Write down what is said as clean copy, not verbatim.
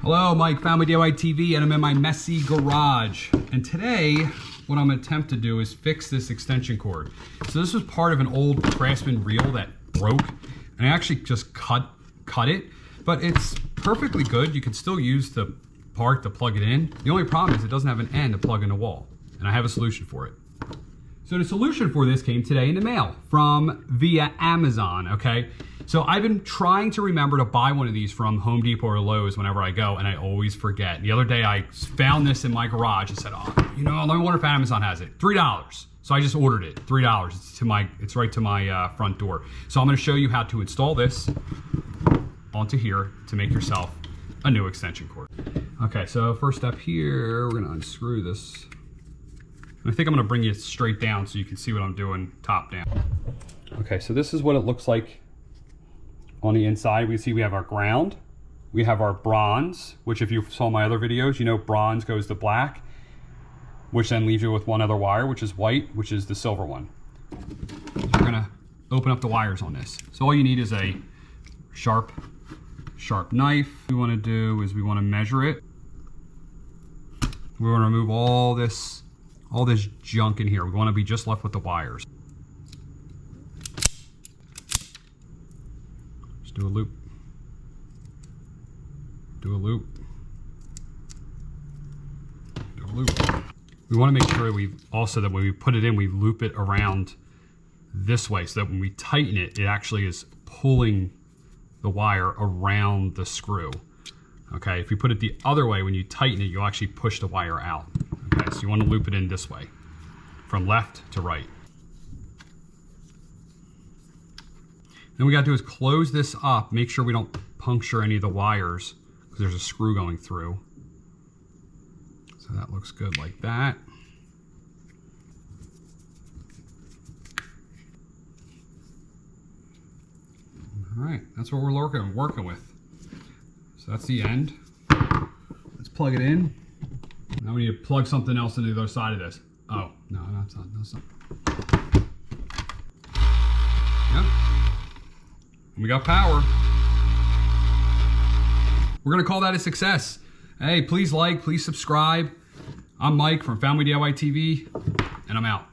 Hello, Mike, Family DIY TV, and I'm in my messy garage. And today, what I'm gonna attempt to do is fix this extension cord. So this was part of an old Craftsman reel that broke, and I actually just cut it, but it's perfectly good. You can still use the part to plug it in. The only problem is it doesn't have an end to plug in the wall, and I have a solution for it. So the solution for this came today in the mail via Amazon, okay? So I've been trying to remember to buy one of these from Home Depot or Lowe's whenever I go, and I always forget. The other day I found this in my garage and said, oh, you know, let me wonder if Amazon has it. $3. So I just ordered it, $3. It's right to my front door. So I'm gonna show you how to install this onto here to make yourself a new extension cord. Okay, so first step here, we're gonna unscrew this. I think I'm gonna bring you straight down so you can see what I'm doing top down. Okay, so this is what it looks like on the inside. We see we have our ground, we have our bronze, which if you saw my other videos, you know bronze goes to black, which then leaves you with one other wire, which is white, which is the silver one. So we're gonna open up the wires on this. So all you need is a sharp knife. What we wanna do is we wanna measure it. We wanna remove all this junk in here. We wanna be just left with the wires. Just do a loop. Do a loop. Do a loop. We wanna make sure that when we put it in, we loop it around this way so that when we tighten it, it actually is pulling the wire around the screw. Okay, if you put it the other way, when you tighten it, you'll actually push the wire out. Okay, so you want to loop it in this way, from left to right. Then we got to do is close this up, make sure we don't puncture any of the wires, because there's a screw going through. So that looks good like that. All right, that's what we're working with. So that's the end. Let's plug it in. Now we need to plug something else into the other side of this. Oh, no, that's not. Yep. And we got power. We're gonna call that a success. Hey, please like, please subscribe. I'm Mike from Family DIY TV, and I'm out.